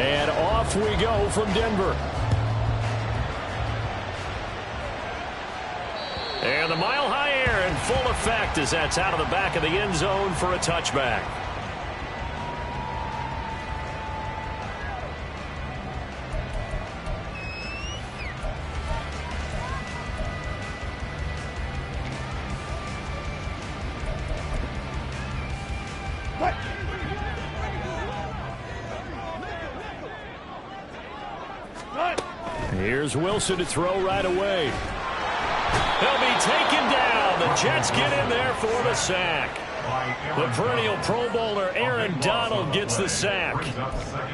And off we go from Denver. And the mile-high air in full effect as that's out of the back of the end zone for a touchback. Here's Wilson to throw right away. He'll be taken down. The Jets get in there for the sack. The perennial Pro Bowler Aaron Donald gets the sack.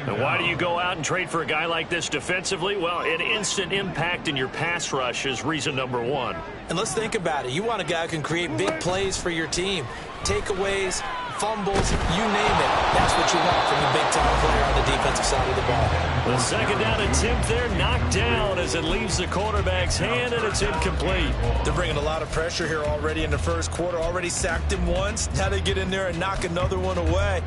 And why do you go out and trade for a guy like this defensively? Well, an instant impact in your pass rush is reason number one. And let's think about it. You want a guy who can create big plays for your team. Takeaways, fumbles, you name it. That's what you want from a big-time player on the defensive side of the ball. The second down attempt there knocked down as it leaves the quarterback's hand, and it's incomplete. They're bringing a lot of pressure here already in the first quarter. Already sacked him once. Now they get in there and knock another one away.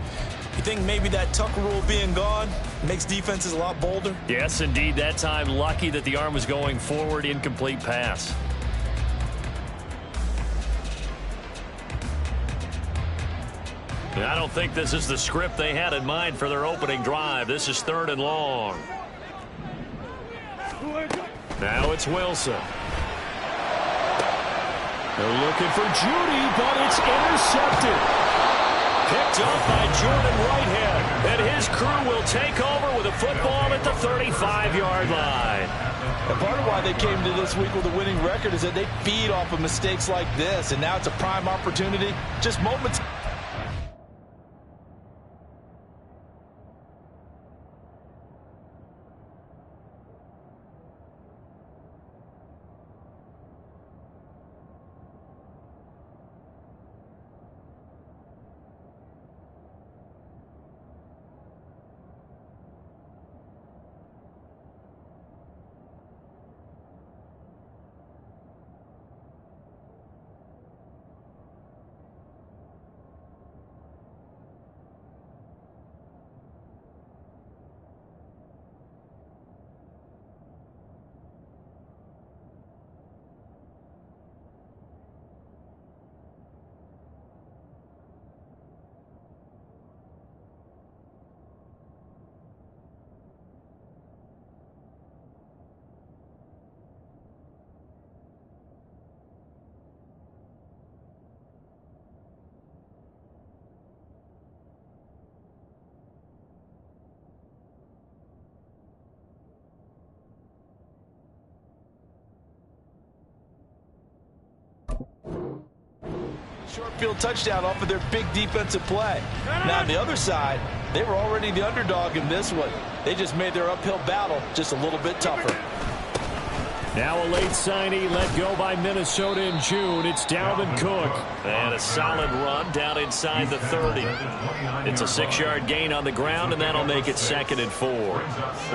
You think maybe that Tucker rule being gone makes defenses a lot bolder? Yes, indeed. That time lucky that the arm was going forward. Incomplete pass. I don't think this is the script they had in mind for their opening drive. This is 3rd and long. Now it's Wilson. They're looking for Judy, but it's intercepted. Picked up by Jordan Whitehead. And his crew will take over with a football at the 35-yard line. And part of why they came to this week with a winning record is that they feed off of mistakes like this. And now it's a prime opportunity. Just moments. Short field touchdown off of their big defensive play. Now on the other side, they were already the underdog in this one. They just made their uphill battle just a little bit tougher. Now a late signee let go by Minnesota in June. It's Dalvin Cook. And a solid run down inside the 30. It's a 6-yard gain on the ground, and that'll make it 2nd and 4.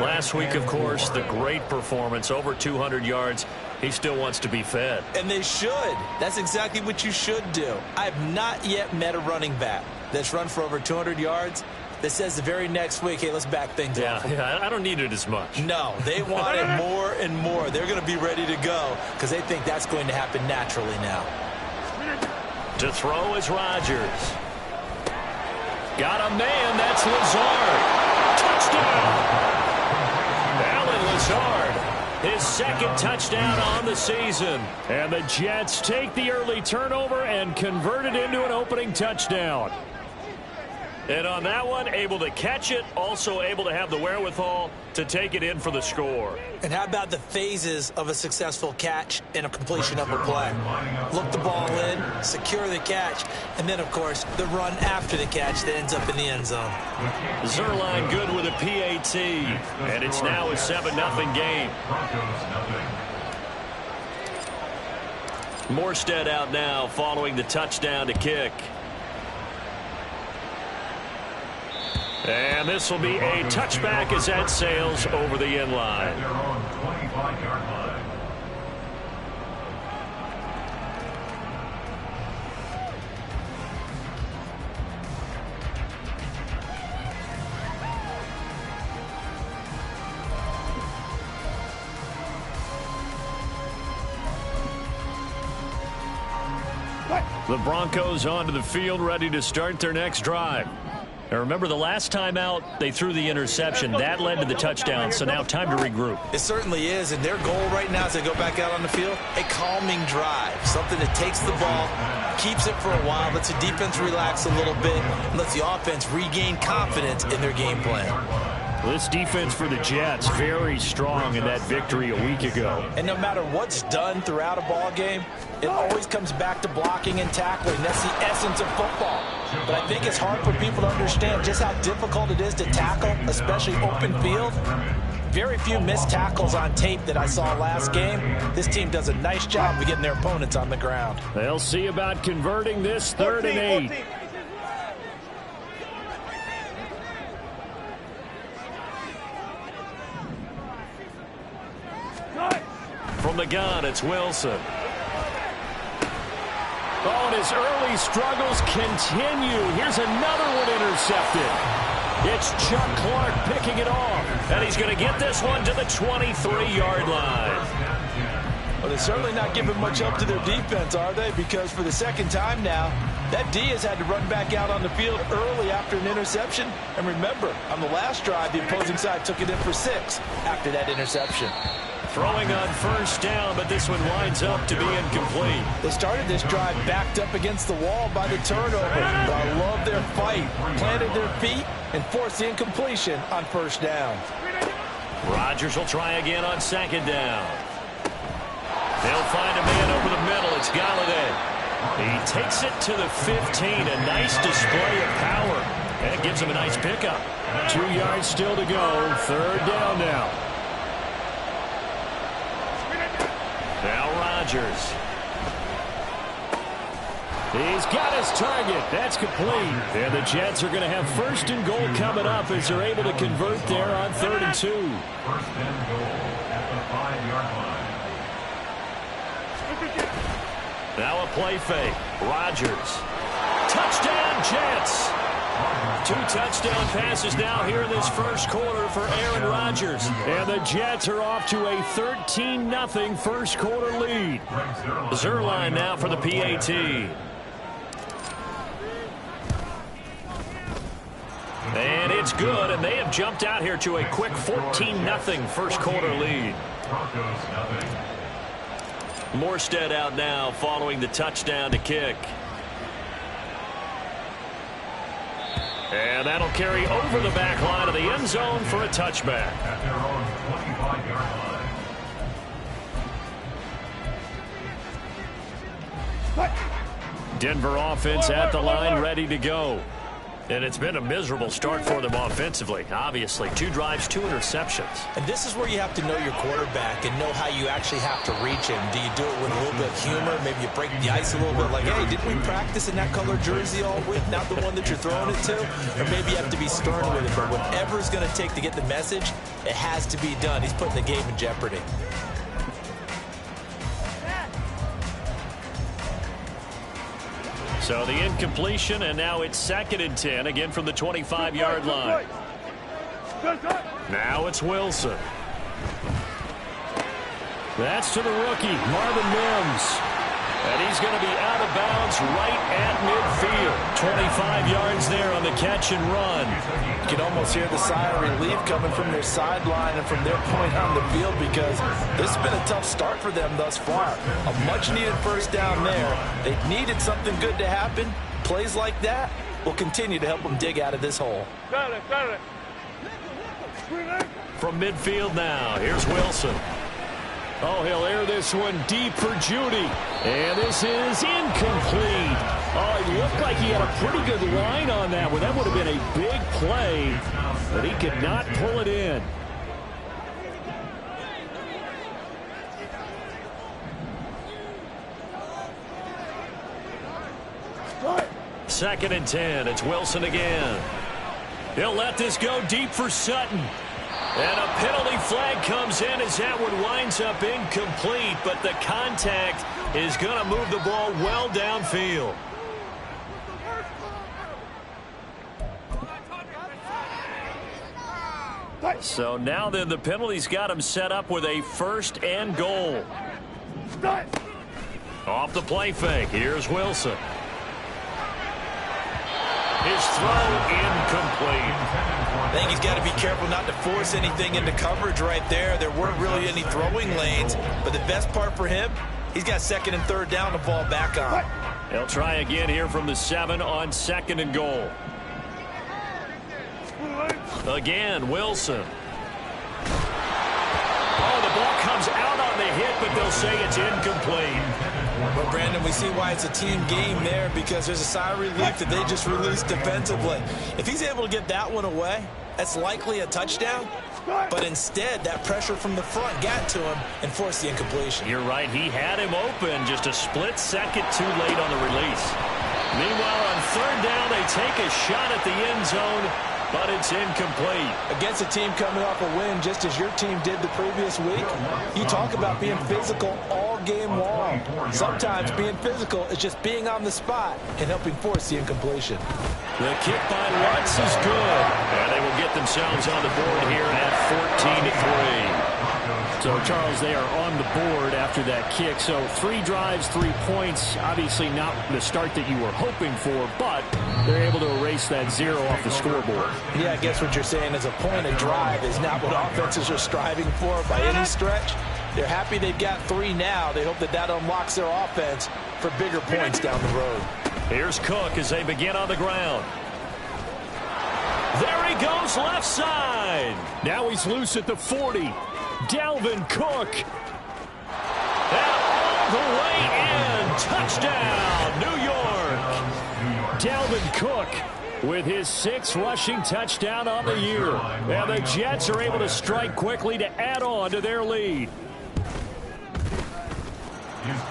Last week, of course, the great performance, over 200 yards. He still wants to be fed. And they should. That's exactly what you should do. I have not yet met a running back that's run for over 200 yards that says the very next week, hey, let's back things up. Yeah, I don't need it as much. No, they want it more and more. They're going to be ready to go because they think that's going to happen naturally now. To throw is Rodgers. Got a man. That's Lazard. Touchdown. Allen Lazard. His 2nd touchdown on the season. And the Jets take the early turnover and convert it into an opening touchdown. And on that one, able to catch it, also able to have the wherewithal to take it in for the score. And how about the phases of a successful catch and a completion of a play? Look the ball in, secure the catch, and then, of course, the run after the catch that ends up in the end zone. Zerline good with a PAT, and it's now a 7-0 game. Morstead out now following the touchdown to kick. And this will be a touchback as that sails over the end line. The Broncos onto the field, ready to start their next drive. Now remember, the last time out, they threw the interception. That led to the touchdown, so now time to regroup. It certainly is, and their goal right now as they go back out on the field, a calming drive. Something that takes the ball, keeps it for a while, lets the defense relax a little bit, and lets the offense regain confidence in their game plan. This defense for the Jets, very strong in that victory a week ago. And no matter what's done throughout a ball game, it always comes back to blocking and tackling. That's the essence of football. But I think it's hard for people to understand just how difficult it is to tackle, especially open field. Very few missed tackles on tape that I saw last game. This team does a nice job of getting their opponents on the ground. They'll see about converting this 3rd and 8. From the gun, it's Wilson. Oh, and his early struggles continue. Here's another one intercepted. It's Chuck Clark picking it off. And he's going to get this one to the 23-yard line. Well, they're certainly not giving much help to their defense, are they? Because for the second time now, that D has had to run back out on the field early after an interception. And remember, on the last drive, the opposing side took it in for 6 after that interception. Throwing on 1st down, but this one winds up to be incomplete. They started this drive backed up against the wall by the turnover. But I love their fight. Planted their feet and forced the incompletion on 1st down. Rodgers will try again on 2nd down. They'll find a man over the middle. It's Galladay. He takes it to the 15. A nice display of power. And it gives him a nice pickup. 2 yards still to go. 3rd down now. Now Rodgers. He's got his target. That's complete. And the Jets are going to have 1st and goal coming up as they're able to convert there on 3rd and 2. 1st and goal at the 5-yard line. Now a play fake. Rodgers. Touchdown Jets. 2 touchdown passes now here in this 1st quarter for Aaron Rodgers. And the Jets are off to a 13-0 1st quarter lead. Zerline now for the PAT. And it's good, and they have jumped out here to a quick 14-0 1st quarter lead. Morstead out now following the touchdown to kick. And that'll carry over the back line of the end zone for a touchback. At their own 25-yard line. Denver offense at the line, ready to go. And it's been a miserable start for them offensively. Obviously, 2 drives, 2 interceptions. And this is where you have to know your quarterback and know how you actually have to reach him. Do you do it with a little bit of humor? Maybe you break the ice a little bit like, hey, didn't we practice in that color jersey all week? Not the one that you're throwing it to? Or maybe you have to be stern with it. But whatever it's going to take to get the message, it has to be done. He's putting the game in jeopardy. So the incompletion, and now it's 2nd and 10, again from the 25-yard line. Now it's Wilson. That's to the rookie, Marvin Mims. And he's going to be out of bounds right at midfield. 25 yards there on the catch and run. You can almost hear the sigh of relief coming from their sideline and from their point on the field because this has been a tough start for them thus far. A much-needed 1st down there. They needed something good to happen. Plays like that will continue to help them dig out of this hole. From midfield now, here's Wilson. Oh, he'll air this one deep for Judy. And this is incomplete. Oh, it looked like he had a pretty good line on that one. That would have been a big play, but he could not pull it in. Second and 10. It's Wilson again. He'll let this go deep for Sutton. And a penalty flag comes in as that one winds up incomplete, but the contact is going to move the ball well downfield. So now then the penalty's got him set up with a 1st and goal. Off the play fake, here's Wilson. His throw incomplete. I think he's got to be careful not to force anything into coverage right there. There weren't really any throwing lanes, but the best part for him, he's got second and third down to fall back on. They'll try again here from the 7 on 2nd and goal. Again, Wilson. Oh, the ball comes out on the hit, but they'll say it's incomplete. Well, Brandon, we see why it's a team game there, because there's a sigh of relief that they just released defensively. If he's able to get that one away, that's likely a touchdown. But instead, that pressure from the front got to him and forced the incompletion. You're right. He had him open just a split second too late on the release. Meanwhile, on 3rd down, they take a shot at the end zone, but it's incomplete. Against a team coming off a win, just as your team did the previous week, you talk about being physical all game long. Sometimes being physical is just being on the spot and helping force the incompletion. The kick by Lutz is good. And they will get themselves on the board here at 14-3. So, Charles, they are on the board after that kick. So 3 drives, 3 points. Obviously not the start that you were hoping for, but they're able to erase that 0 off the scoreboard. Yeah, I guess what you're saying is a point of drive is not what offenses are striving for by any stretch. They're happy they've got 3 now. They hope that that unlocks their offense for bigger points down the road. Here's Cook as they begin on the ground. There he goes left side. Now he's loose at the 40. Dalvin Cook. And all the way in. Touchdown, New York. Dalvin Cook with his 6th rushing touchdown on the year. And the Jets are able to strike quickly to add on to their lead.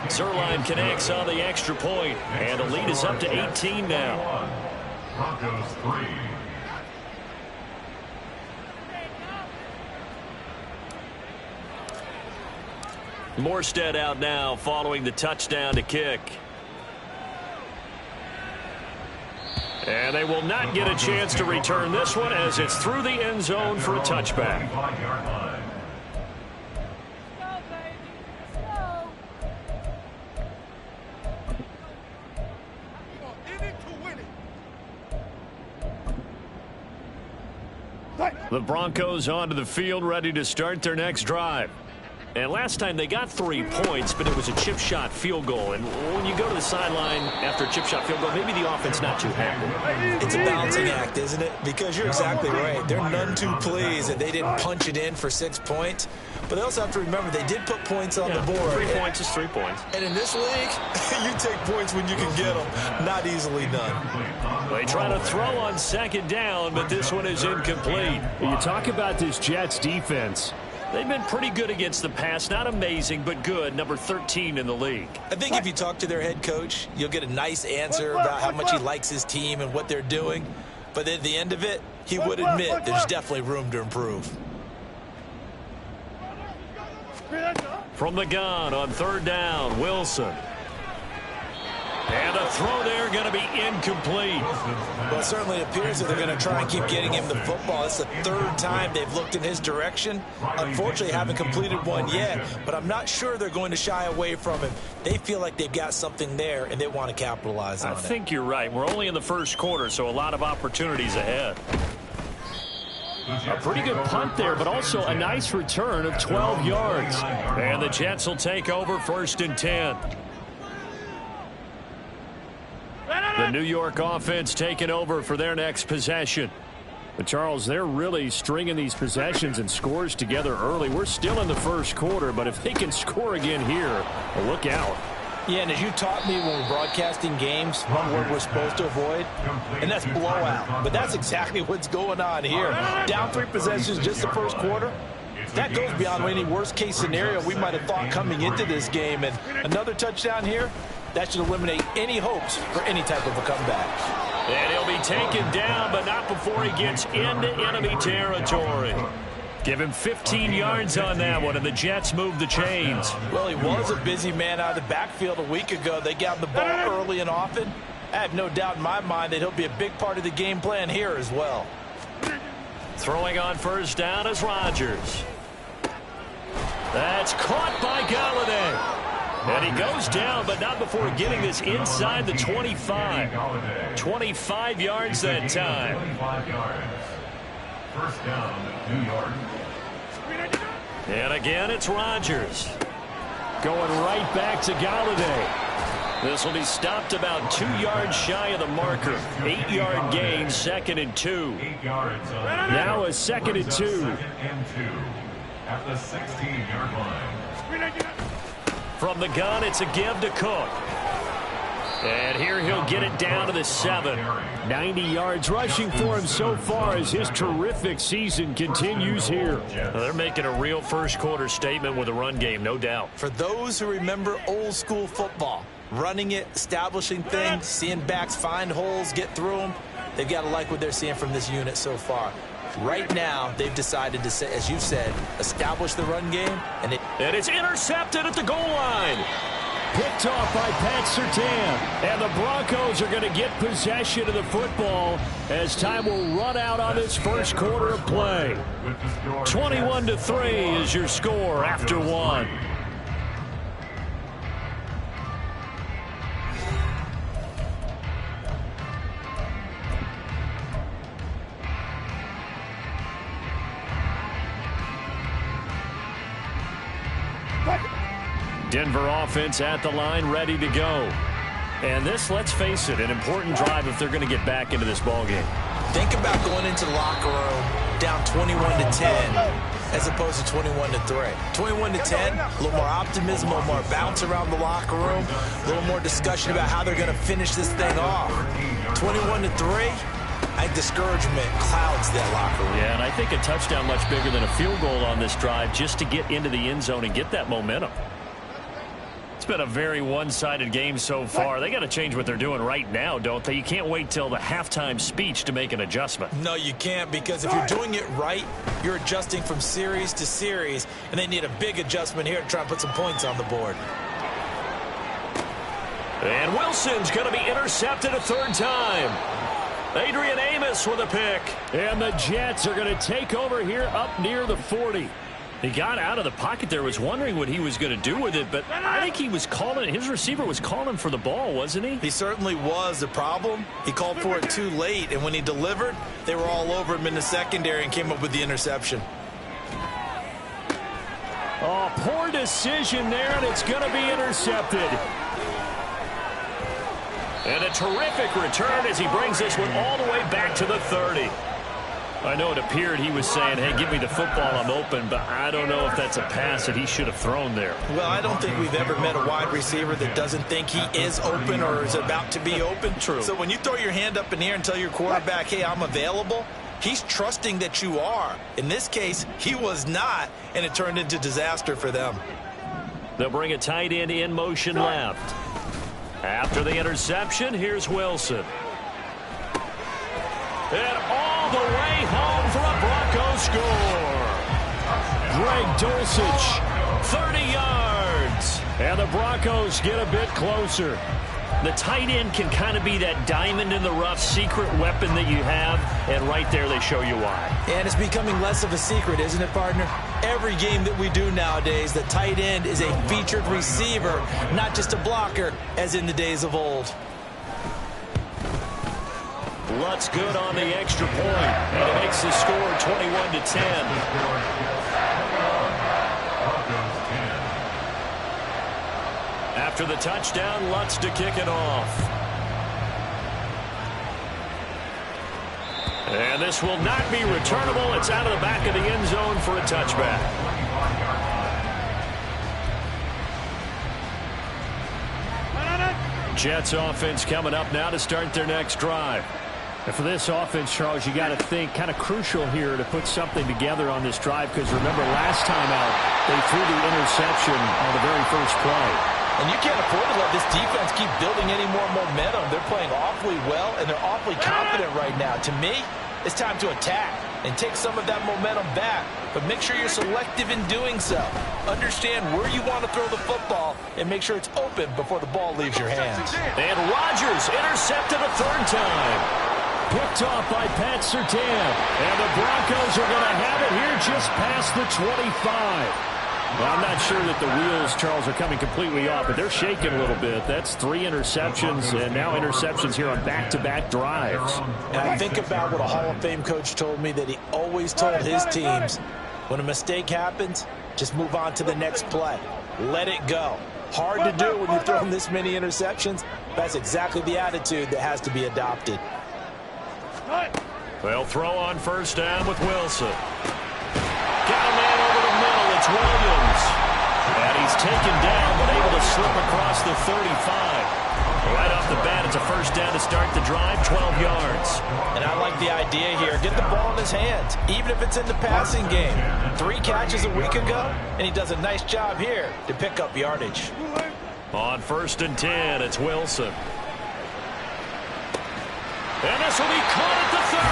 Zerline connects on the extra point, and the lead is up to 18 now. Broncos 3. Morstead out now following the touchdown to kick. And they will not get a chance to return this one as it's through the end zone for a touchback. The Broncos onto the field, ready to start their next drive. And last time they got 3 points, but it was a chip shot field goal. And when you go to the sideline after a chip shot field goal, maybe the offense not too happy. It's a balancing act, isn't it? Because you're exactly right. They're none too pleased that they didn't punch it in for 6 points. But they also have to remember they did put points on the board. 3 points is 3 points. And in this league, you take points when you can get them. Not easily done. They try to throw on 2nd down, but this one is incomplete. You talk about this Jets defense. They've been pretty good against the pass. Not amazing, but good. Number 13 in the league. I think if you talk to their head coach, you'll get a nice answer about how much he likes his team and what they're doing. But at the end of it, he would admit there's definitely room to improve. From the gun on 3rd down, Wilson. And a throw there going to be incomplete. Well, it certainly appears that they're going to try and keep getting him the football. It's the 3rd time they've looked in his direction. Unfortunately, haven't completed one yet, but I'm not sure they're going to shy away from him. They feel like they've got something there, and they want to capitalize on it. I think you're right. We're only in the 1st quarter, so a lot of opportunities ahead. A pretty good punt there, but also a nice return of 12 yards. And the Jets will take over 1st and 10. The New York offense taking over for their next possession. But, Charles, they're really stringing these possessions and scores together early. We're still in the 1st quarter, but if they can score again here, look out. Yeah, and as you taught me when we're broadcasting games, one word we're supposed to avoid, and that's blowout. But that's exactly what's going on here. Down 3 possessions just the 1st quarter. That goes beyond any worst-case scenario we might have thought coming into this game. And another touchdown here, that should eliminate any hopes for any type of a comeback. And he'll be taken down, but not before he gets into enemy territory. Give him 15 yards on that one, and the Jets move the chains. Well, he was a busy man out of the backfield a week ago. They got him the ball early and often. I have no doubt in my mind that he'll be a big part of the game plan here as well. Throwing on 1st down is Rodgers. That's caught by Galladay. And he goes down, but not before getting this inside the 25. 25 yards that time. 25 yards. First down, New York. And again, it's Rodgers. Going right back to Galladay. This will be stopped about 2 yards shy of the marker. 8-yard gain, 2nd and 2. 8 yards. Now a 2nd and 2. 2nd and 2 at the 16-yard line. From the gun, it's a give to Cook. And here he'll get it down to the 7. 90 yards rushing for him so far as his terrific season continues here. They're making a real first-quarter statement with a run game, no doubt. For those who remember old-school football, running it, establishing things, seeing backs find holes, get through them, they've got to like what they're seeing from this unit so far. Right now, they've decided to, say, as you said, establish the run game. And it's intercepted at the goal line. Picked off by Pat Surtain. And the Broncos are going to get possession of the football as time will run out on this first quarter of play. 21-3 is your score after 1. Denver offense at the line, ready to go. And this, let's face it, an important drive if they're going to get back into this ballgame. Think about going into the locker room down 21-10 as opposed to 21-3. 21-10, a little more optimism, a little more bounce around the locker room, a little more discussion about how they're going to finish this thing off. 21-3, I think discouragement clouds that locker room. Yeah, and I think a touchdown much bigger than a field goal on this drive just to get into the end zone and get that momentum. It's been a very one-sided game so far. They got to change what they're doing right now, don't they? You can't wait till the halftime speech to make an adjustment. No, you can't, because if you're doing it right, you're adjusting from series to series, and they need a big adjustment here to try and put some points on the board. And Wilson's going to be intercepted a third time. Adrian Amos with a pick. And the Jets are going to take over here up near the 40. He got out of the pocket there, was wondering what he was going to do with it, but I think he was calling, his receiver was calling for the ball, wasn't he? He certainly was. The problem, he called for it too late, and when he delivered, they were all over him in the secondary and came up with the interception. Oh, poor decision there, and it's going to be intercepted. And a terrific return as he brings this one all the way back to the 30. I know it appeared he was saying, hey, give me the football, I'm open, but I don't know if that's a pass that he should have thrown there. Well, I don't think we've ever met a wide receiver that doesn't think he is open or is about to be open. True. So when you throw your hand up in the air and tell your quarterback, hey, I'm available, he's trusting that you are. In this case, he was not, and it turned into disaster for them. They'll bring a tight end in motion left. After the interception, here's Wilson. And all the way home for a Broncos score. Greg Dulcich, 30 yards. And the Broncos get a bit closer. The tight end can kind of be that diamond in the rough secret weapon that you have, and right there they show you why. And it's becoming less of a secret, isn't it, partner? Every game that we do nowadays, the tight end is a featured receiver, not just a blocker, as in the days of old. Lutz good on the extra point, and it makes the score 21-10. After the touchdown, Lutz to kick it off. And this will not be returnable. It's out of the back of the end zone for a touchback. Jets offense coming up now to start their next drive. And for this offense, Charles, you got to think kind of crucial here to put something together on this drive, because remember last time out they threw the interception on the very first play. And you can't afford to let this defense keep building any more momentum. They're playing awfully well, and they're awfully confident right now. To me, it's time to attack and take some of that momentum back. But make sure you're selective in doing so. Understand where you want to throw the football and make sure it's open before the ball leaves your hands. And Rodgers intercepted a third time. Picked off by Pat Surtain. And the Broncos are going to have it here just past the 25. Well, I'm not sure that the wheels, Charles, are coming completely off, but they're shaking a little bit. That's 3 interceptions, and now interceptions here on back-to-back drives. And I think about what a Hall of Fame coach told me, that he always told his teams, when a mistake happens, just move on to the next play. Let it go. Hard to do when you're throwing this many interceptions. That's exactly the attitude that has to be adopted. They'll throw on first down with Wilson. Got a man over the middle. It's Williams. And he's taken down, but able to slip across the 35. Right off the bat, it's a first down to start the drive, 12 yards. And I like the idea here. Get the ball in his hands, even if it's in the passing game. 3 catches a week ago, and he does a nice job here to pick up yardage. On first and 10, it's Wilson. And this will be caught at the 30.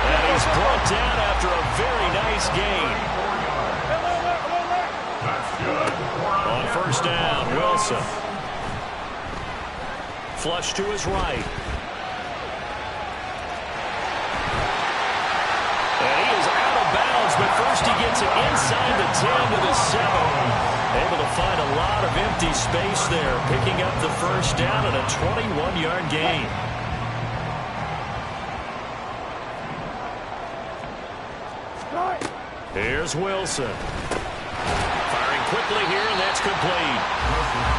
And he's brought down after a very nice gain. On first down, Wilson. Flush to his right. And he is out of bounds, but first he gets it inside the 10 to the 7. Able to find a lot of empty space there, picking up the first down and a 21-yard gain. Here's Wilson. Firing quickly here, and that's complete.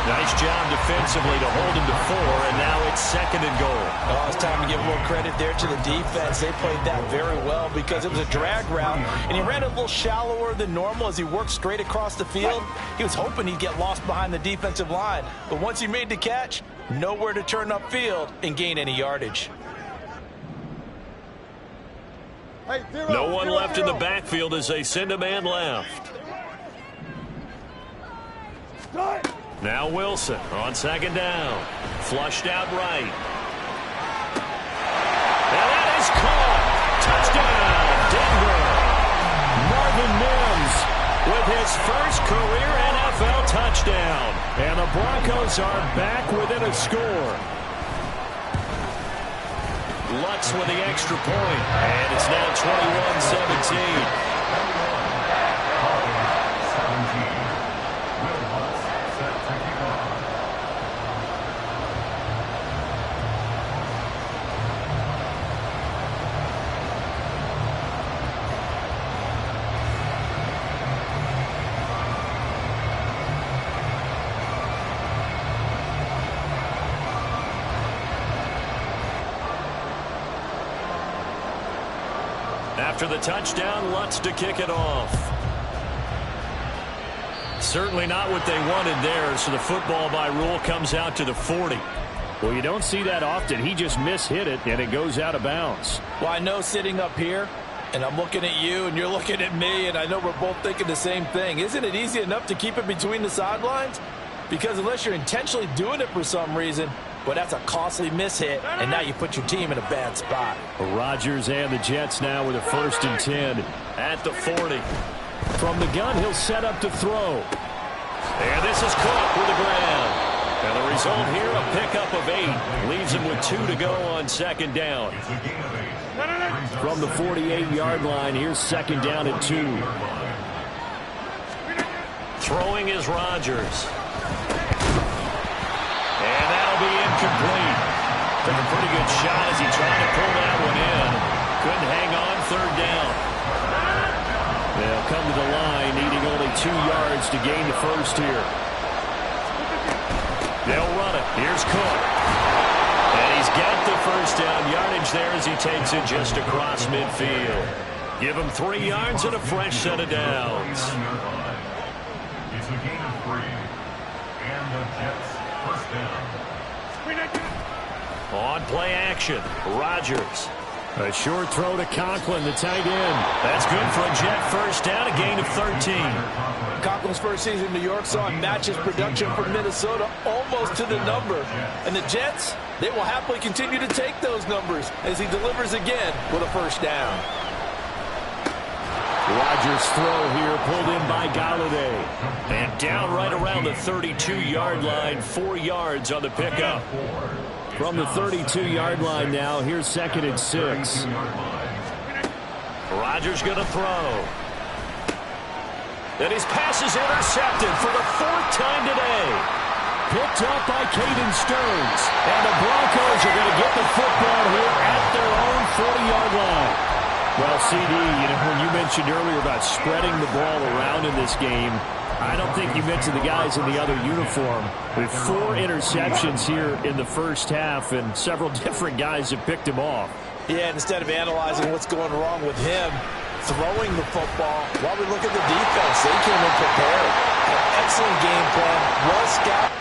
Nice job defensively to hold him to 4, and now it's 2nd and goal. Oh, it's time to give a little credit there to the defense. They played that very well because it was a drag route, and he ran a little shallower than normal as he worked straight across the field. He was hoping he'd get lost behind the defensive line, but once he made the catch, nowhere to turn upfield and gain any yardage. No one left in the backfield as they send a man left. Now Wilson on 2nd down. Flushed out right. And that is caught. Touchdown, Denver. Marvin Mims with his first career NFL touchdown. And the Broncos are back within a score. Lutz with the extra point. And it's now 21-17. After the touchdown, Lutz to kick it off. Certainly not what they wanted there, so the football by rule comes out to the 40. Well, you don't see that often. He just mishit it, and it goes out of bounds. Well, I know sitting up here, and I'm looking at you, and you're looking at me, and I know we're both thinking the same thing. Isn't it easy enough to keep it between the sidelines? Because unless you're intentionally doing it for some reason, well, that's a costly mishit, and now you put your team in a bad spot. Rodgers and the Jets now with a 1st and 10. At the 40. From the gun, he'll set up to throw. And this is caught with the ground. And the result here, a pickup of 8. Leaves him with 2 to go on 2nd down. From the 48-yard line, here's 2nd down and 2. Throwing is Rodgers. And that'll be incomplete. Took a pretty good shot as he tried to pull that one in. Couldn't hang on, 3rd down. They'll come to the line, needing only 2 yards to gain the first here. They'll run it. Here's Cook. And he's got the first down yardage there as he takes it just across midfield. Give him 3 yards and a fresh set of downs. It's a gain of 3. And the Jets first down. On play action, Rodgers. A short throw to Conklin, the tight end. That's good for a Jet first down, a gain of 13. Conklin's first season in New York saw him match his production from Minnesota almost to the number. And the Jets, they will happily continue to take those numbers as he delivers again with a first down. Rodgers' throw here pulled in by Galladay. And down right around the 32-yard line, 4 yards on the pickup. From the 32-yard line now, here's 2nd and 6. Rodgers going to throw. And his pass is intercepted for the 4th time today. Picked up by Caden Stearns. And the Broncos are going to get the football here at their own 40-yard line. Well, CD, when you mentioned earlier about spreading the ball around in this game, I don't think you mentioned the guys in the other uniform. With 4 interceptions here in the first half, and several different guys have picked him off. Yeah, instead of analyzing what's going wrong with him, throwing the football, while we look at the defense, they came in prepared. Had an excellent game plan, well scouted.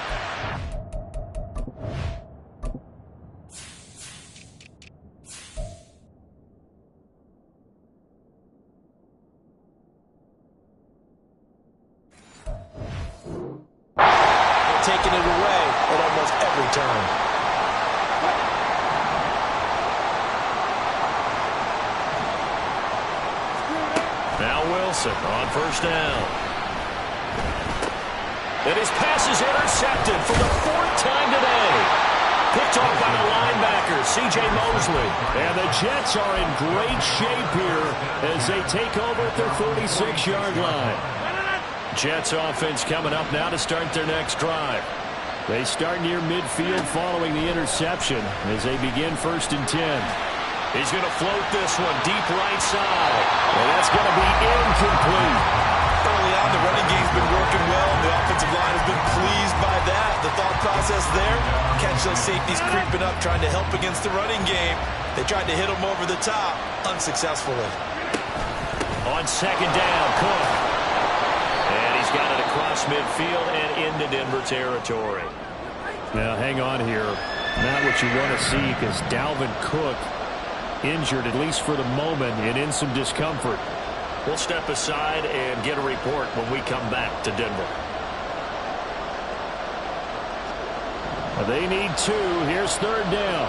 Taking it away at almost every turn. Now Wilson on first down. And his pass is intercepted for the 4th time today. Picked off by the linebacker, C.J. Mosley. And the Jets are in great shape here as they take over at their 46-yard line. Jets offense coming up now to start their next drive. They start near midfield following the interception as they begin 1st and 10. He's going to float this one deep right side. And that's going to be incomplete. Early on, the running game's been working well. The offensive line has been pleased by that. The thought process there, catch those safeties creeping up, trying to help against the running game. They tried to hit them over the top, unsuccessfully. On 2nd down, Cook. And he's got it across midfield and into Denver territory. Now, hang on here. Not what you want to see because Dalvin Cook injured, at least for the moment, and in some discomfort. We'll step aside and get a report when we come back to Denver. They need 2. Here's 3rd down.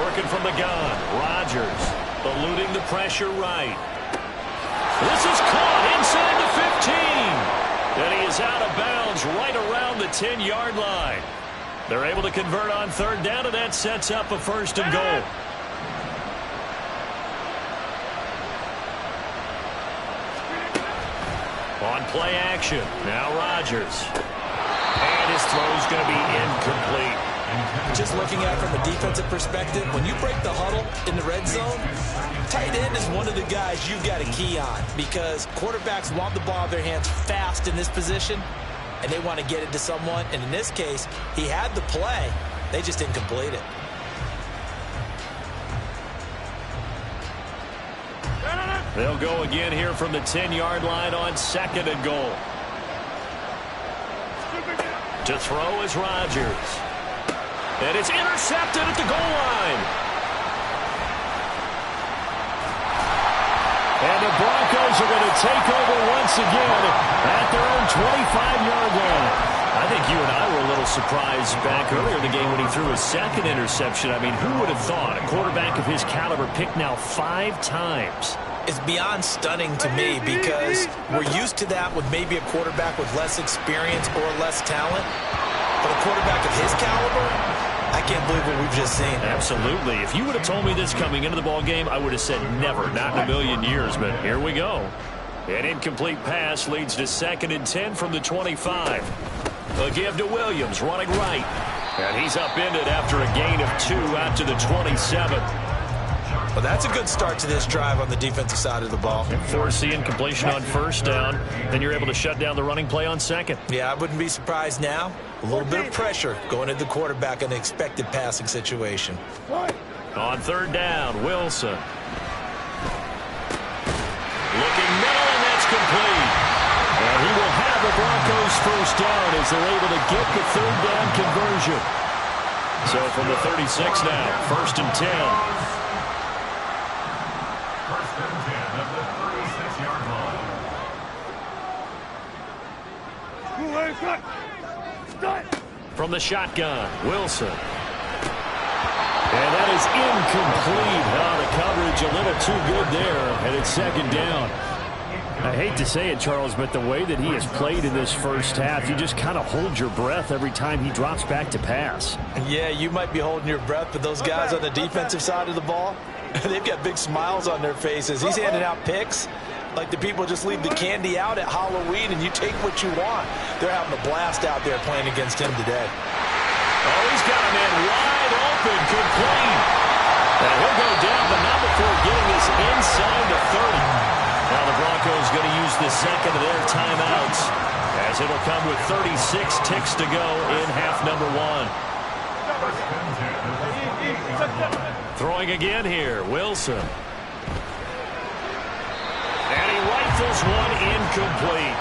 Working from the gun. Rodgers eluding the pressure right. This is caught inside the 15. And he is out of bounds right around the 10-yard line. They're able to convert on 3rd down, and that sets up a 1st and goal. On play action, now Rodgers. And his throw's going to be incomplete. Just looking at it from a defensive perspective, when you break the huddle in the red zone, tight end is one of the guys you've got to key on because quarterbacks want the ball in their hands fast in this position, and they want to get it to someone. And in this case, he had the play. They just didn't complete it. They'll go again here from the 10-yard line on 2nd and goal. To throw is Rodgers. And it's intercepted at the goal line. And the Broncos are going to take over once again at their own 25-yard line. I think you and I were a little surprised back earlier in the game when he threw his 2nd interception. I mean, who would have thought a quarterback of his caliber picked now 5 times? It's beyond stunning to me because we're used to that with maybe a quarterback with less experience or less talent. But a quarterback of his caliber, I can't believe what we've just seen. Absolutely. If you would have told me this coming into the ball game, I would have said never, not in a million years. But here we go. An incomplete pass leads to 2nd and 10 from the 25. A give to Williams, running right. And he's upended after a gain of 2 out to the 27. Well, that's a good start to this drive on the defensive side of the ball. Force the incompletion on 1st down. Then you're able to shut down the running play on 2nd. Yeah, I wouldn't be surprised now. A little bit of pressure going at the quarterback in an expected passing situation. On 3rd down, Wilson. Looking middle, and that's complete. And he will have the Broncos 1st down as they're able to get the 3rd down conversion. So from the 36 now, 1st and 10. From the shotgun, Wilson. And that is incomplete. The coverage a little too good there, and it's 2nd down. I hate to say it, Charles, but the way that he has played in this first half, you just kind of hold your breath every time he drops back to pass. Yeah, you might be holding your breath, but those guys on the defensive side of the ball, they've got big smiles on their faces. He's handing out picks. Like the people just leave the candy out at Halloween and you take what you want. They're having a blast out there playing against him today. Oh, he's got a man wide open, complete. And he'll go down, but not before getting this inside the 30. Now the Broncos going to use the second of their timeouts, as it'll come with 36 ticks to go in half number 1. Throwing again here, Wilson. And he rifles one incomplete.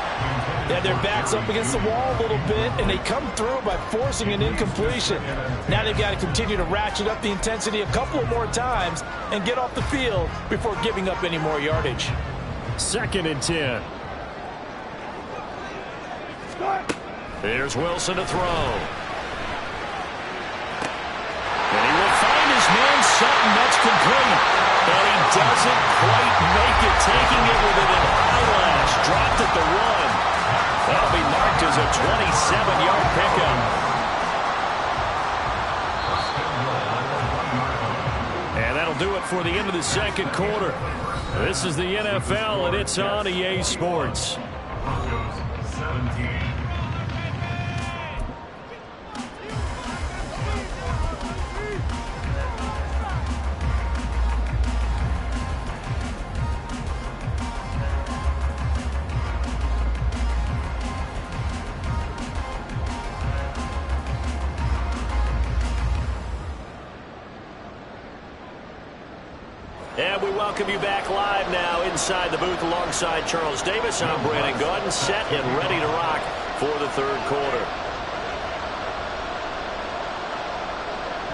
Yeah, their back's up against the wall a little bit, and they come through by forcing an incompletion. Now they've got to continue to ratchet up the intensity a couple of more times and get off the field before giving up any more yardage. 2nd and 10. Here's Wilson to throw. And he will find his man Sutton. That's complete. And he doesn't quite make it, taking it with an eyelash. Dropped at the run. That'll be marked as a 27-yard pickup. And that'll do it for the end of the second quarter. This is the NFL, and it's on EA Sports. Broncos 17. And we welcome you back live now inside the booth alongside Charles Davis. I'm Brandon Gaudin, set and ready to rock for the third quarter.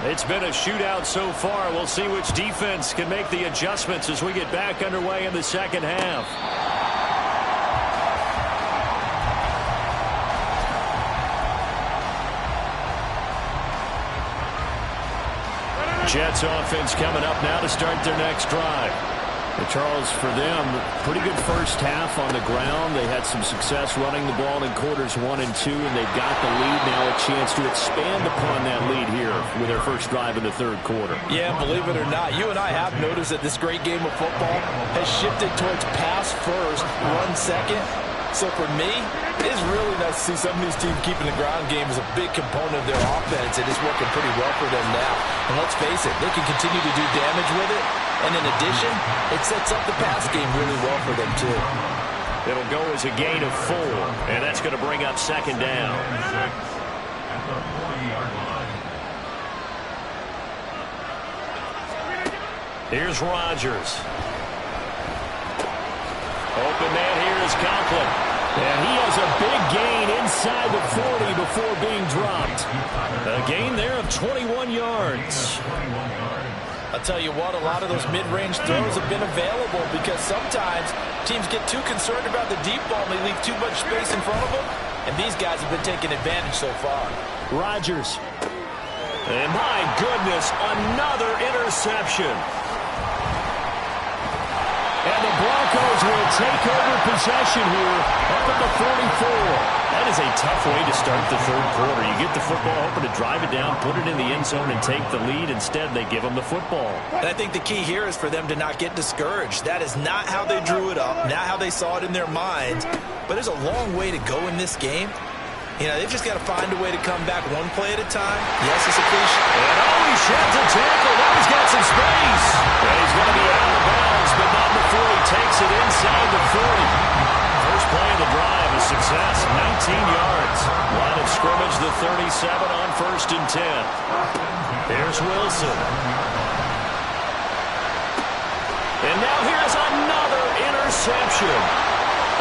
It's been a shootout so far. We'll see which defense can make the adjustments as we get back underway in the second half. Jets offense coming up now to start their next drive. And Charles, for them, pretty good first half on the ground. They had some success running the ball in quarters 1 and 2, and they've got the lead now, a chance to expand upon that lead here with their first drive in the third quarter. Yeah, believe it or not, you and I have noticed that this great game of football has shifted towards pass first, run second. So for me, it's really nice to see some of these teams keeping the ground game as a big component of their offense, and it's working pretty well for them now. And let's face it, they can continue to do damage with it. And in addition, it sets up the pass game really well for them, too. It'll go as a gain of 4, and that's going to bring up second down. At the 40-yard line. Here's Rodgers. Open man here is Conklin. And he has a big gain inside the 40 before being dropped. A gain there of 21 yards. I'll tell you what, a lot of those mid-range throws have been available because sometimes teams get too concerned about the deep ball and they leave too much space in front of them. And these guys have been taking advantage so far. Rodgers. And my goodness, another interception. And the Broncos will take over possession here up at the 44. That is a tough way to start the third quarter. You get the football, hoping to drive it down, put it in the end zone, and take the lead. Instead, they give them the football. And I think the key here is for them to not get discouraged. That is not how they drew it up, not how they saw it in their minds. But there's a long way to go in this game. You know, they've just got to find a way to come back one play at a time. Yes, it's a cliche. And oh, he sheds a tackle. Now he's got some space. And he's going to be out of bounds, but not before he takes it inside the 40. First play of the drive, a success, 19 yards. Line of scrimmage, the 37 on 1st and 10. Here's Wilson. And now here's another interception.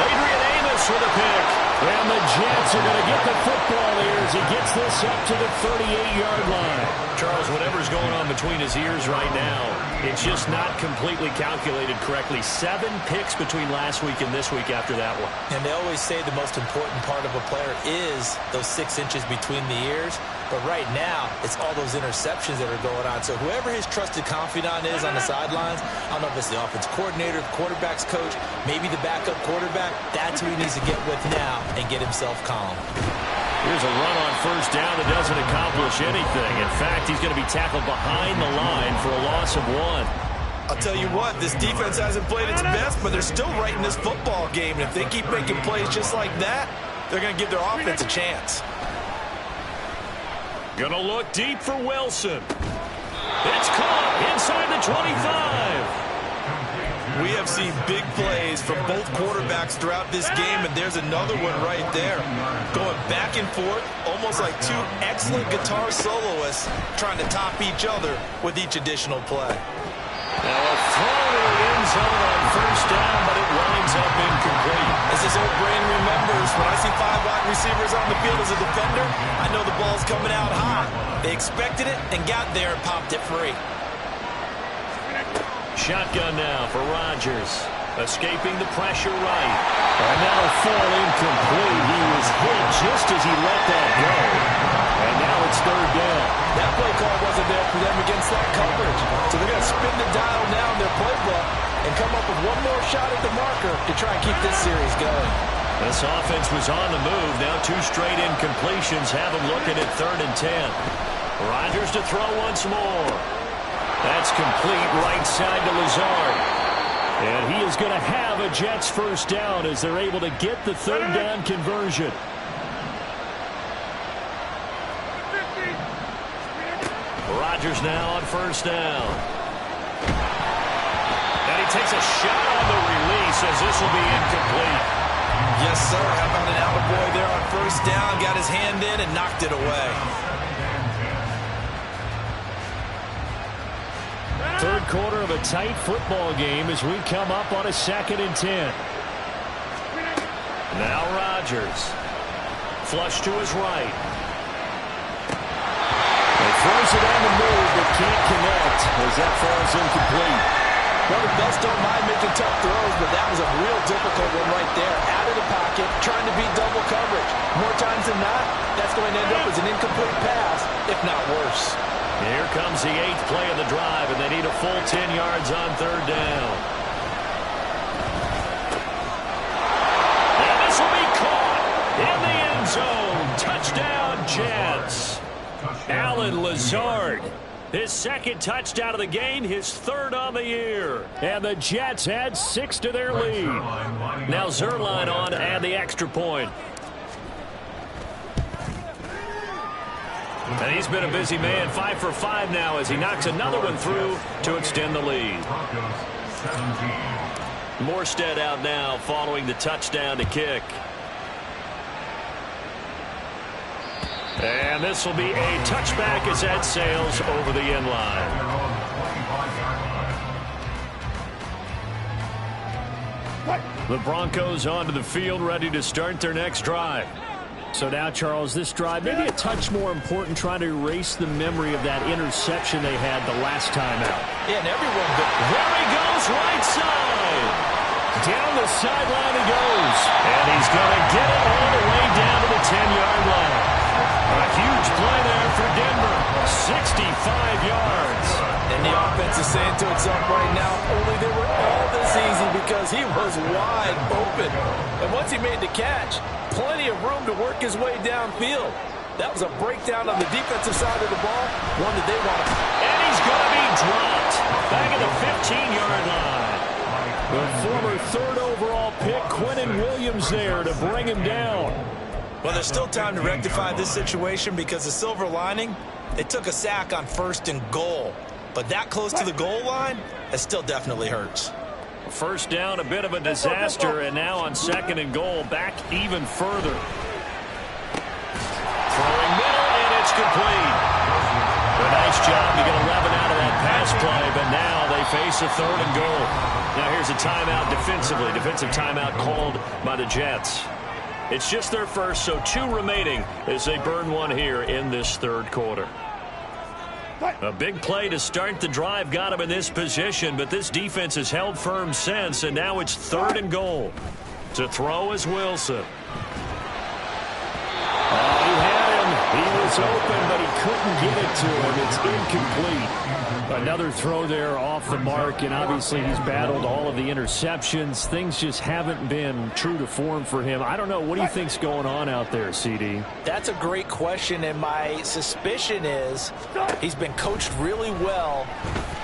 Adrian Amos with a pick. And the Jets are going to get the football here as he gets this up to the 38-yard line. Charles, whatever's going on between his ears right now, it's just not completely calculated correctly. 7 picks between last week and this week after that one. And they always say the most important part of a player is those 6 inches between the ears. But right now, it's all those interceptions that are going on. So whoever his trusted confidant is on the sidelines, I don't know if it's the offense coordinator, the quarterback's coach, maybe the backup quarterback, that's who he needs to get with now and get himself calm. Here's a run on first down that doesn't accomplish anything. In fact, he's going to be tackled behind the line for a loss of 1. I'll tell you what, this defense hasn't played its best, but they're still right in this football game. And if they keep making plays just like that, they're going to give their offense a chance. Gonna look deep for Wilson. It's caught inside the 25. We have seen big plays from both quarterbacks throughout this game, and there's another one right there. Going back and forth, almost like two excellent guitar soloists trying to top each other with each additional play. Now a throw to the end zone on first down, but it winds up incomplete. As his old brain remembers, when I see 5 wide receivers on the field as a defender, I know the ball's coming out hot. They expected it and got there and popped it free. Shotgun now for Rodgers. Escaping the pressure right. And that'll fall incomplete. He was hit just as he let that go. And now it's third down. That play call wasn't there for them against that coverage. So they're going to spin the dial now in their playbook and come up with one more shot at the marker to try and keep this series going. This offense was on the move. Now 2 straight incompletions have them looking at 3rd and 10. Rodgers to throw once more. That's complete right side to Lazard. And he is going to have a Jets first down as they're able to get the 3rd down conversion. Rodgers now on first down. And he takes a shot on the release as this will be incomplete. Yes, sir. How about an attaboy there on first down? Got his hand in and knocked it away. 3rd quarter of a tight football game as we come up on a 2nd and 10. Now Rodgers. Flush to his right. He throws it on the move but can't connect as that falls incomplete. Well, the best don't mind making tough throws, but that was a real difficult one right there. Out of the pocket, trying to beat double coverage. More times than not, that's going to end up as an incomplete pass, if not worse. Here comes the 8th play of the drive, and they need a full 10 yards on 3rd down. And this will be caught in the end zone. Touchdown, Jets. Allen Lazard. His 2nd touchdown of the game, his 3rd on the year. And the Jets add 6 to their lead. Now Zerline on to add the extra point. And he's been a busy man, 5 for 5 now as he knocks another one through to extend the lead. Morstead out now following the touchdown to kick. And this will be a touchback as that sails over the end line. The Broncos onto the field ready to start their next drive. So now, Charles, this drive maybe a touch more important, trying to erase the memory of that interception they had the last time out. Yeah, and everyone. There he goes, right side. Down the sideline he goes. And he's going to get it all the way down to the 10-yard line. A huge play there for Denver. 65 yards. And the offense is saying to itself right now, only they were all this easy because he was wide open. And once he made the catch, plenty of room to work his way downfield. That was a breakdown on the defensive side of the ball, one that they want to. And he's going to be dropped back at the 15-yard line. The former 3rd overall pick, Quinnen Williams, there to bring him down. Well, there's still time to rectify this situation because the silver lining, it took a sack on 1st and goal. But that close to the goal line, it still definitely hurts. First down, a bit of a disaster, and now on 2nd and goal, back even further. Throwing middle, and it's complete. A nice job to get 11 out of that pass play, but now they face a 3rd and goal. Now here's a timeout defensively. Defensive timeout called by the Jets. It's just their first, so 2 remaining as they burn one here in this 3rd quarter. A big play to start the drive got him in this position, but this defense has held firm since, and now it's 3rd and goal. To throw is Wilson. He had him. He was open, but he couldn't get it to him. It's incomplete. Another throw there off the mark, and obviously he's battled all of the interceptions. Things just haven't been true to form for him. I don't know. What do you think's going on out there, CD? That's a great question, and my suspicion is he's been coached really well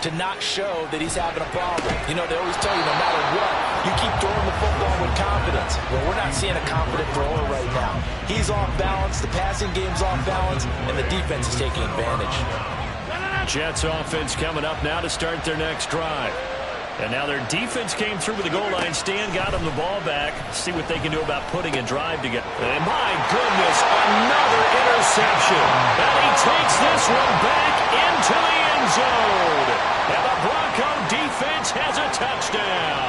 to not show that he's having a problem. You know, they always tell you no matter what, you keep throwing the football with confidence. Well, we're not seeing a confident thrower right now. He's off balance, the passing game's off balance, and the defense is taking advantage. Jets offense coming up now to start their next drive. And now their defense came through with the goal line stand, got them the ball back. See what they can do about putting a drive together. And my goodness, another interception. And he takes this one back into the end zone. And the Bronco defense has a touchdown.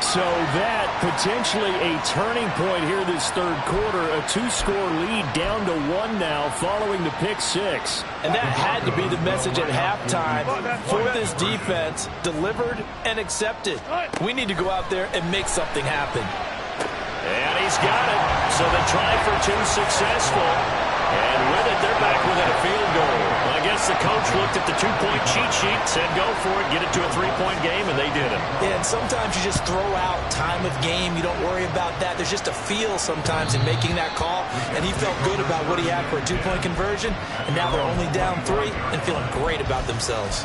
So that potentially a turning point here this third quarter. A 2-score lead down to 1 now following the pick six. And that had to be the message at halftime for this defense. Delivered and accepted. We need to go out there and make something happen. And he's got it. So the try for two successful. And with it, they're back within a field goal. I guess the coach looked at the two-point cheat sheet, said go for it, get it to a three-point game, and they did it. Yeah, and sometimes you just throw out time of game. You don't worry about that. There's just a feel sometimes in making that call, and he felt good about what he had for a two-point conversion, and now they're only down 3 and feeling great about themselves.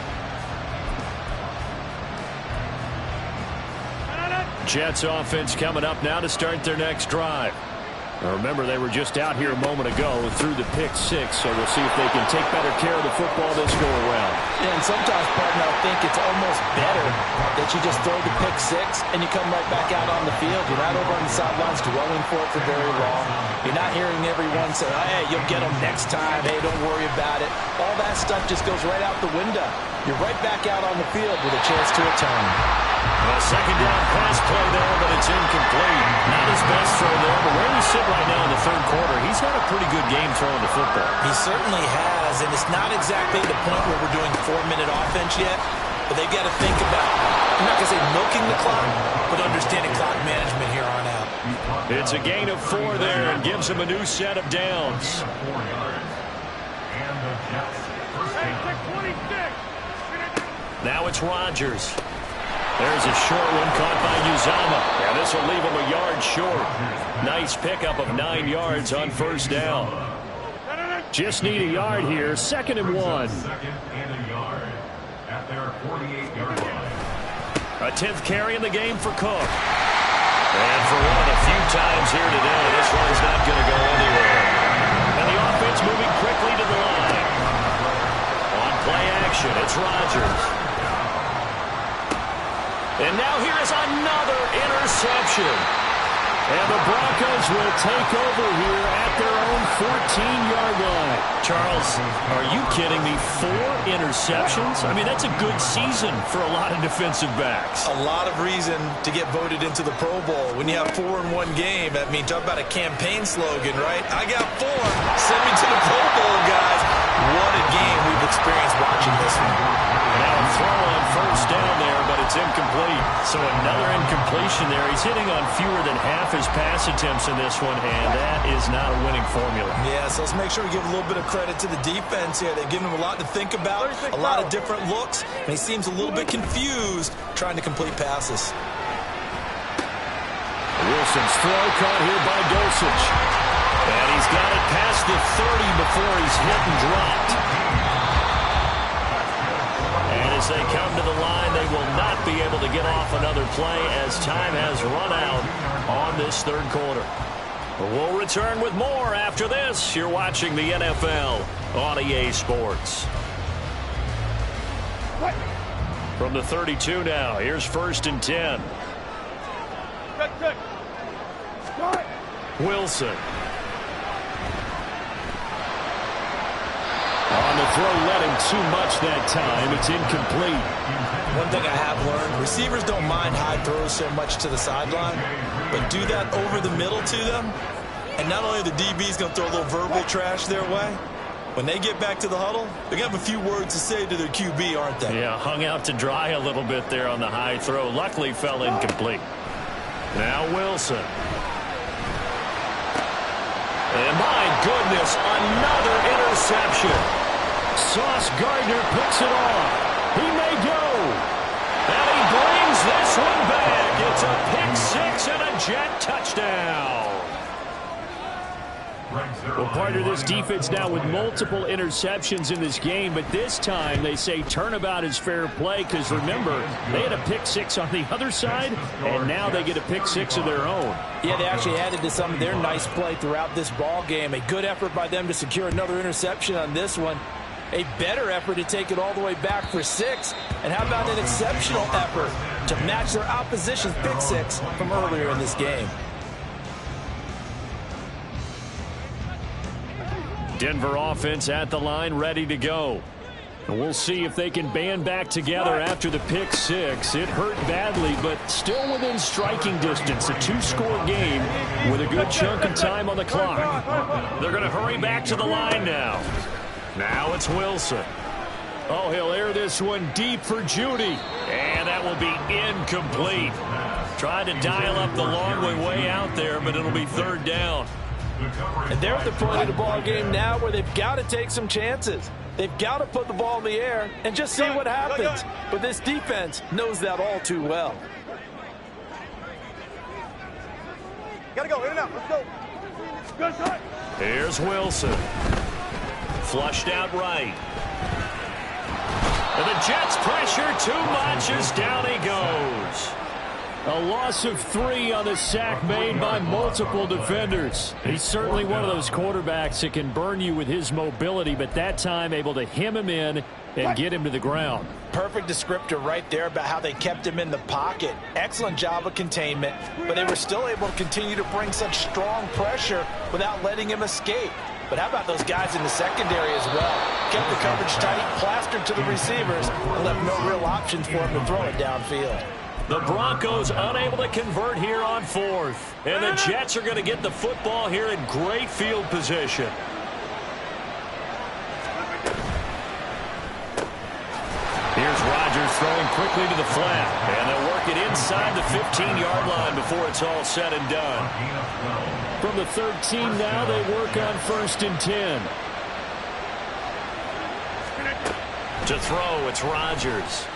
Jets offense coming up now to start their next drive. Now remember, they were just out here a moment ago through the pick six, so we'll see if they can take better care of the football this go-around. Yeah, and sometimes, partner, I think it's almost better that you just throw the pick six and you come right back out on the field. You're not over on the sidelines dwelling for it for very long. You're not hearing everyone say, hey, you'll get them next time. Hey, don't worry about it. All that stuff just goes right out the window. You're right back out on the field with a chance to atone. A second down pass play there, but it's incomplete. Not his best throw there, but where we sit right now in the third quarter, he's had a pretty good game throwing the football. He certainly has, and it's not exactly the point where we're doing 4-minute offense yet, but they've got to think about, I'm not going to say milking the clock, but understanding clock management here on out. It's a gain of 4 there and gives him a new set of downs. And the Jets first down. Now it's Rodgers. There's a short one caught by Uzama. And this will leave him a yard short. Nice pickup of 9 yards on first down. Just need a yard here. 2nd and 1. Second and a yard at their 48-yard line. A 10th carry in the game for Cook. And for one of the few times here today, this one's not going to go anywhere. And the offense moving quickly to the line. On play action, it's Rodgers. And now here is another interception. And the Broncos will take over here at their own 14-yard line. Charles, are you kidding me? 4 interceptions? I mean, that's a good season for a lot of defensive backs. A lot of reason to get voted into the Pro Bowl. When you have 4 in one game, I mean, talk about a campaign slogan, right? I got 4. Send me to the Pro Bowl, guys. What a game we've experienced watching this one. Now a throw on first down there, but it's incomplete. So another incompletion there. He's hitting on fewer than half his pass attempts in this one, and that is not a winning formula. Yeah, so let's make sure we give a little bit of credit to the defense here. They've given him a lot to think about, a lot of different looks, and he seems a little bit confused trying to complete passes. Wilson's throw caught here by Dulcich. And he's got it past the 30 before he's hit and dropped. And as they come to the line, they will not be able to get off another play as time has run out on this third quarter. We'll return with more after this. You're watching the NFL on EA Sports. From the 32 now, here's 1st and 10. Wilson. On the throw, let him too much that time. It's incomplete. One thing I have learned, receivers don't mind high throws so much to the sideline, but do that over the middle to them, and not only the DB's going to throw a little verbal trash their way, when they get back to the huddle, they're going to have a few words to say to their QB, aren't they? Yeah, hung out to dry a little bit there on the high throw. Luckily fell incomplete. Now Wilson. And my goodness, another interception. Sauce Gardner picks it off. He may go. And he brings this one back. It's a pick 6 and a Jet touchdown. Well, partner, this defense now with multiple interceptions in this game, but this time they say turnabout is fair play because, remember, they had a pick six on the other side, and now they get a pick six of their own. Yeah, they actually added to some of their nice play throughout this ball game. A good effort by them to secure another interception on this one. A better effort to take it all the way back for 6. And how about an exceptional effort to match their opposition's pick six from earlier in this game? Denver offense at the line, ready to go. And we'll see if they can band back together after the pick six. It hurt badly, but still within striking distance. A 2-score game with a good chunk of time on the clock. They're going to hurry back to the line now. Now it's Wilson. Oh, he'll air this one deep for Judy. And that will be incomplete. Tried to dial up the long way out there, but it'll be third down. And they're at the point of the ball game now where they've got to take some chances. They've got to put the ball in the air and just see what happens. But this defense knows that all too well. Gotta go, in and out, let's go. Good shot. Here's Wilson. Flushed out right. And the Jets pressure too much as down he goes. A loss of 3 on the sack made by multiple defenders. He's certainly one of those quarterbacks that can burn you with his mobility, but that time able to hem him in and get him to the ground. Perfect descriptor right there about how they kept him in the pocket. Excellent job of containment, but they were still able to continue to bring such strong pressure without letting him escape. But how about those guys in the secondary as well? Kept the coverage tight, plastered to the receivers, and left no real options for him to throw it downfield. The Broncos unable to convert here on 4th. And the Jets are going to get the football here in great field position. Here's Rodgers throwing quickly to the flat. And they'll work it inside the 15-yard line before it's all said and done. From the 13 now, they work on 1st and 10. To throw, it's Rodgers.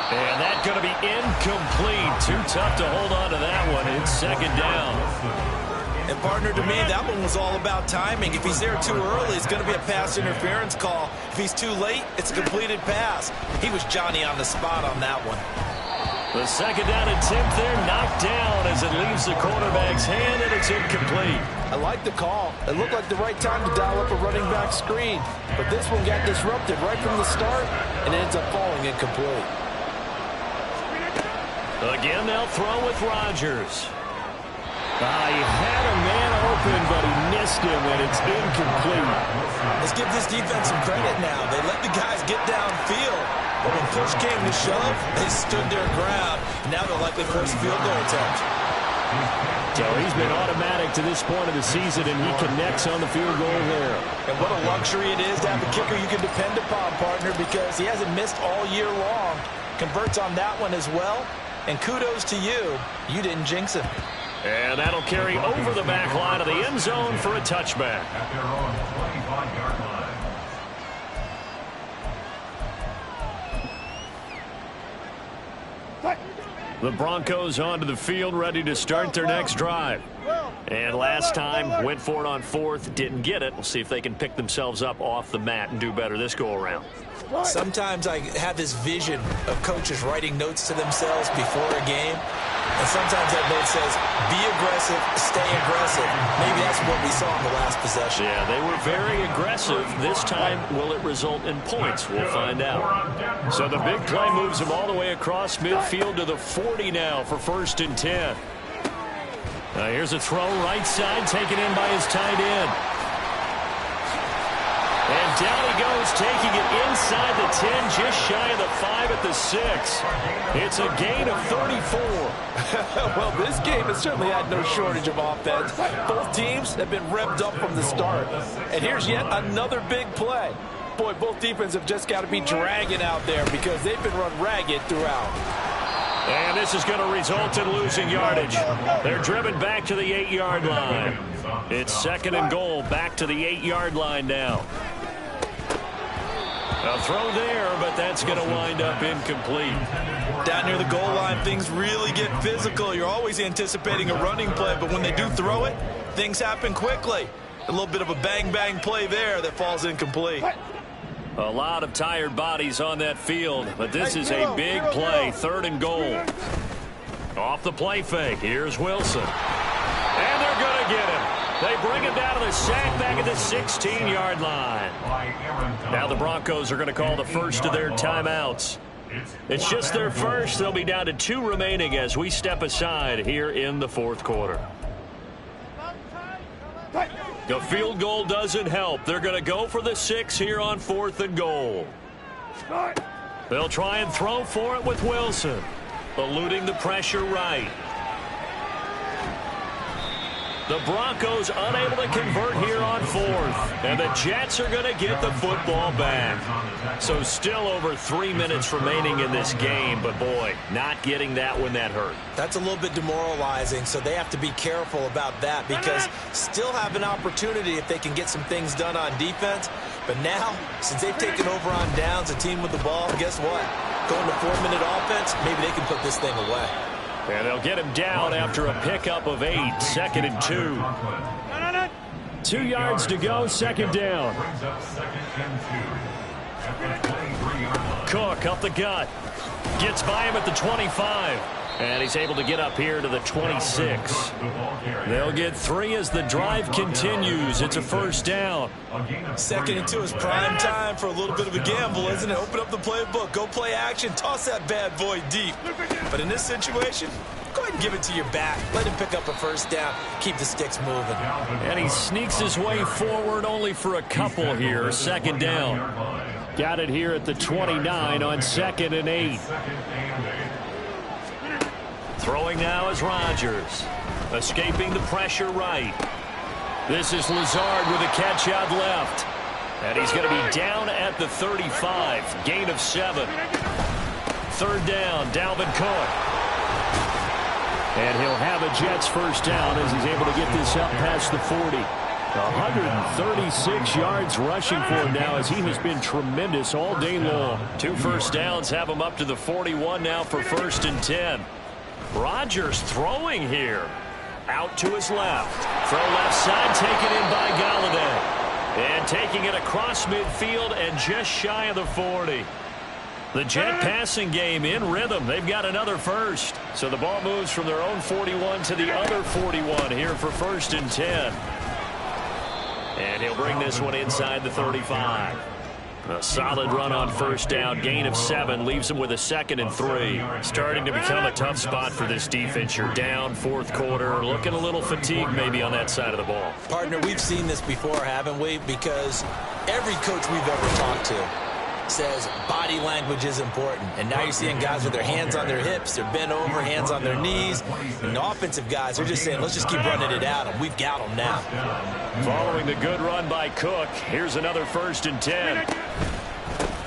And that's going to be incomplete. Too tough to hold on to that one. It's 2nd down. And partner, to me, that one was all about timing. If he's there too early, it's going to be a pass interference call. If he's too late, it's a completed pass. He was Johnny on the spot on that one. The 2nd down attempt there knocked down as it leaves the quarterback's hand, and it's incomplete. I like the call. It looked like the right time to dial up a running back screen. But this one got disrupted right from the start, and it ends up falling incomplete. Again, they'll throw with Rodgers. He had a man open, but he missed him, and it's incomplete. Let's give this defense some credit now. They let the guys get downfield. But when push came to shove, they stood their ground. Now they'll likely force a field goal attempt. So he's been automatic to this point of the season, and he connects on the field goal there. And what a luxury it is to have a kicker you can depend upon, partner, because he hasn't missed all year long. Converts on that one as well. And kudos to you. You didn't jinx him. And that'll carry over the back line of the end zone for a touchback. At their own 25-yard line. The Broncos onto the field, ready to start their next drive. And last time, went for it on 4th, didn't get it. We'll see if they can pick themselves up off the mat and do better this go-around. Sometimes I have this vision of coaches writing notes to themselves before a game. And sometimes that note says, be aggressive, stay aggressive. Maybe that's what we saw in the last possession. Yeah, they were very aggressive. This time, will it result in points? We'll find out. So the big play moves them all the way across midfield to the 40 now for 1st and 10. Now here's a throw right side, taken in by his tight end. And down he goes, taking it inside the 10, just shy of the 5 at the 6. It's a gain of 34. Well, this game has certainly had no shortage of offense. Both teams have been revved up from the start. And here's yet another big play. Boy, both defenses have just got to be dragging out there because they've been run ragged throughout. And this is going to result in losing yardage. They're driven back to the 8-yard line. It's 2nd and goal, back to the 8-yard line now. A throw there, but that's going to wind up incomplete. Down near the goal line, things really get physical. You're always anticipating a running play, but when they do throw it, things happen quickly. A little bit of a bang-bang play there that falls incomplete. A lot of tired bodies on that field, but this is a big play, 3rd and goal. Off the play fake, here's Wilson. And they're going to get him. They bring him down to the sack back at the 16-yard line. Now the Broncos are going to call the first of their timeouts. It's just their first. They'll be down to 2 remaining as we step aside here in the 4th quarter. The field goal doesn't help. They're going to go for the 6 here on 4th and goal. They'll try and throw for it with Wilson. Eluding the pressure right. The Broncos unable to convert here on 4th. And the Jets are going to get the football back. So still over 3 minutes remaining in this game. But, boy, not getting that when that hurt. That's a little bit demoralizing, so they have to be careful about that because still have an opportunity if they can get some things done on defense. But now, since they've taken over on downs, a team with the ball, guess what? Going to 4-minute offense, maybe they can put this thing away. And they'll get him down after a pickup of 8, 2nd and 2. 2 yards to go, 2nd down. Cook up the gut. Gets by him at the 25. And he's able to get up here to the 26. They'll get 3 as the drive continues. It's a 1st down. 2nd and 2 is prime time for a little bit of a gamble, isn't it? Open up the playbook. Go play action. Toss that bad boy deep. But in this situation, go ahead and give it to your back. Let him pick up a 1st down. Keep the sticks moving. And he sneaks his way forward only for a couple here. 2nd down. Got it here at the 29 on 2nd and 8. Throwing now is Rodgers. Escaping the pressure right. This is Lazard with a catch out left. And he's going to be down at the 35. Gain of 7. 3rd down, Dalvin Cook. And he'll have a Jets 1st down as he's able to get this up past the 40. 136 yards rushing for him now as he has been tremendous all day long. 2 1st downs have him up to the 41 now for 1st and 10. Rodgers throwing here. Out to his left. Throw left side taken in by Galladay. And taking it across midfield and just shy of the 40. The Jet passing game in rhythm. They've got another 1st. So the ball moves from their own 41 to the other 41 here for 1st and 10. And he'll bring this one inside the 35. A solid run on 1st down. Gain of 7 leaves him with a 2nd and 3. Starting to become a tough spot for this defense. You're down 4th quarter. Looking a little fatigued maybe on that side of the ball. Partner, we've seen this before, haven't we? Because every coach we've ever talked to says body language is important. And now you're seeing guys with their hands on their hips. They're bent over, hands on their knees. And the offensive guys, they're just saying, let's just keep running it out. And we've got them now. Following the good run by Cook, here's another 1st and 10.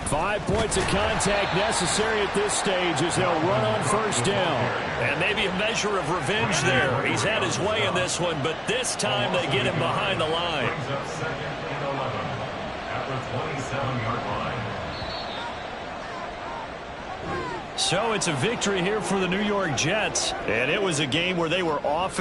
5 points of contact necessary at this stage as they'll run on 1st down. And maybe a measure of revenge there. He's had his way in this one, but this time they get him behind the line. So it's a victory here for the New York Jets. And it was a game where they were off